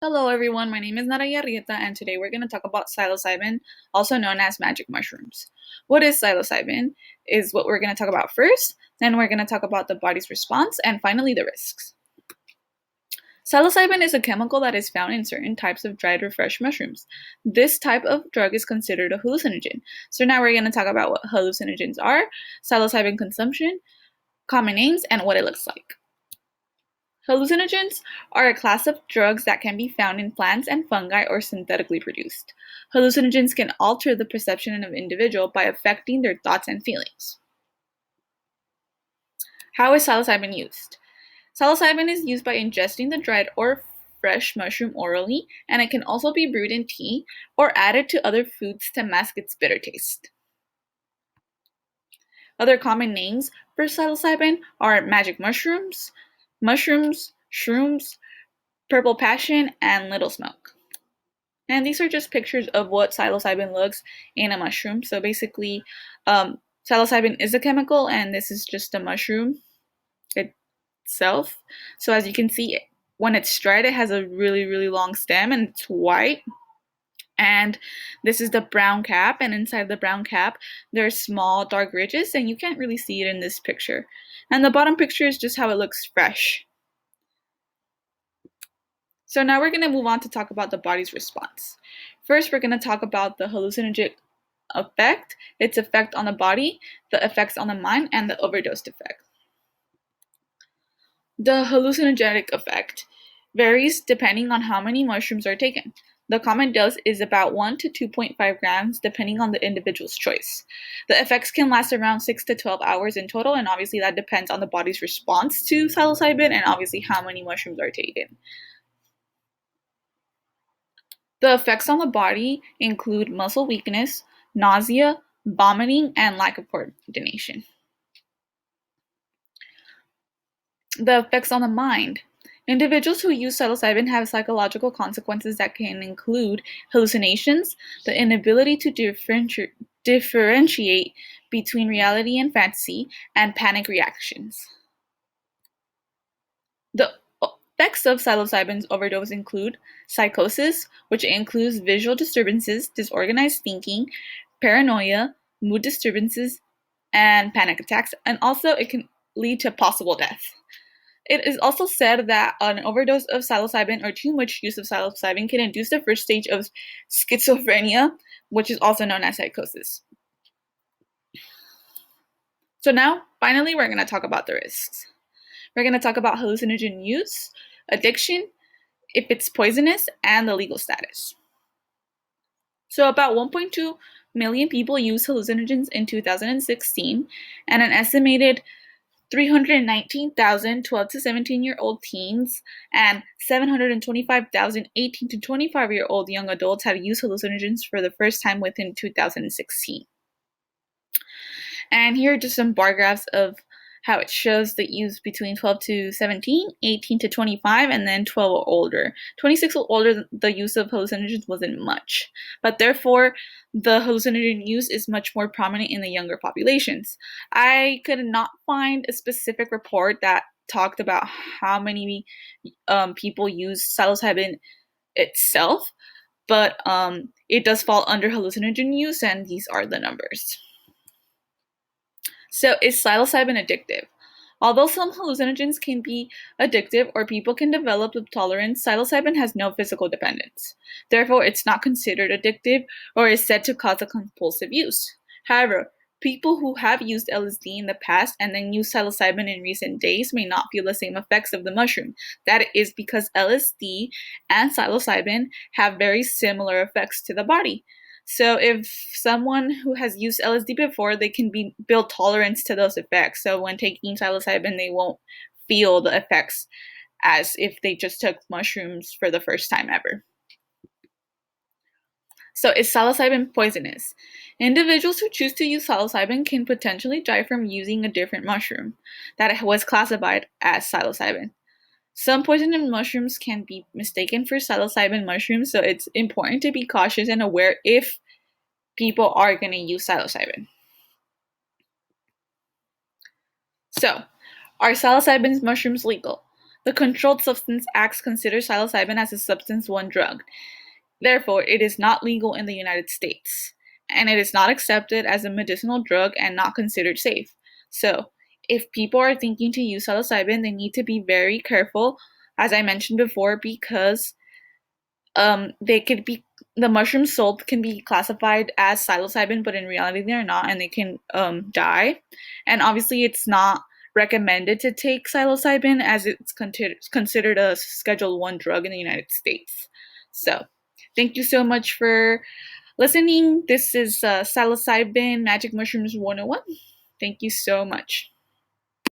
Hello everyone, my name is Naraya Rieta and today we're going to talk about psilocybin, also known as magic mushrooms. What is psilocybin is what we're going to talk about first, then we're going to talk about the body's response, and finally the risks. Psilocybin is a chemical that is found in certain types of dried or fresh mushrooms. This type of drug is considered a hallucinogen. So now we're going to talk about what hallucinogens are, psilocybin consumption, common names, and what it looks like. Hallucinogens are a class of drugs that can be found in plants and fungi or synthetically produced. Hallucinogens can alter the perception of an individual by affecting their thoughts and feelings. How is psilocybin used? Psilocybin is used by ingesting the dried or fresh mushroom orally, and it can also be brewed in tea or added to other foods to mask its bitter taste. Other common names for psilocybin are magic mushrooms, shrooms, purple passion, and little smoke. And these are just pictures of what psilocybin looks in a mushroom. So basically, psilocybin is a chemical, and this is just a mushroom itself. So as you can see, when it's dried, it has a really, really long stem, and it's white. And this is the brown cap, and inside the brown cap, there's small dark ridges, and you can't really see it in this picture. And the bottom picture is just how it looks fresh. So now we're going to move on to talk about the body's response. First, we're going to talk about the hallucinogenic effect, its effect on the body, the effects on the mind, and the overdose effect. The hallucinogenic effect varies depending on how many mushrooms are taken. The common dose is about 1 to 2.5 grams depending on the individual's choice. The effects can last around 6 to 12 hours in total, and obviously that depends on the body's response to psilocybin and obviously how many mushrooms are taken. The effects on the body include muscle weakness, nausea, vomiting, and lack of coordination. The effects on the mind. Individuals who use psilocybin have psychological consequences that can include hallucinations, the inability to differentiate between reality and fantasy, and panic reactions. The effects of psilocybin's overdose include psychosis, which includes visual disturbances, disorganized thinking, paranoia, mood disturbances, and panic attacks, and also it can lead to possible death. It is also said that an overdose of psilocybin or too much use of psilocybin can induce the first stage of schizophrenia, which is also known as psychosis. So now, finally, we're going to talk about the risks. We're going to talk about hallucinogen use, addiction, if it's poisonous, and the legal status. So about 1.2 million people used hallucinogens in 2016, and an estimated 319,000 12 to 17-year-old teens and 725,000 18 to 25-year-old young adults have used hallucinogens for the first time within 2016. And here are just some bar graphs of how it shows the use between 12 to 17, 18 to 25, and then 12 or older. 26 or older, the use of hallucinogens wasn't much, but therefore the hallucinogen use is much more prominent in the younger populations. I could not find a specific report that talked about how many people use psilocybin itself, but it does fall under hallucinogen use, and these are the numbers. So, is psilocybin addictive? Although some hallucinogens can be addictive or people can develop a tolerance, psilocybin has no physical dependence. Therefore, it's not considered addictive or is said to cause a compulsive use. However, people who have used LSD in the past and then use psilocybin in recent days may not feel the same effects of the mushroom. That is because LSD and psilocybin have very similar effects to the body. So if someone who has used LSD before, they can build tolerance to those effects. So when taking psilocybin, they won't feel the effects as if they just took mushrooms for the first time ever. So is psilocybin poisonous? Individuals who choose to use psilocybin can potentially die from using a different mushroom that was classified as psilocybin. Some poisonous mushrooms can be mistaken for psilocybin mushrooms, so it's important to be cautious and aware if people are going to use psilocybin. So, are psilocybin mushrooms legal? The Controlled Substance Act considers psilocybin as a Substance 1 drug. Therefore, it is not legal in the United States, and it is not accepted as a medicinal drug and not considered safe. So, if people are thinking to use psilocybin, they need to be very careful, as I mentioned before, because they could be the mushrooms sold can be classified as psilocybin, but in reality they're not, and they can die. And obviously, it's not recommended to take psilocybin as it's considered a Schedule 1 drug in the United States. So, thank you so much for listening. This is Psilocybin Magic Mushrooms 101. Thank you so much.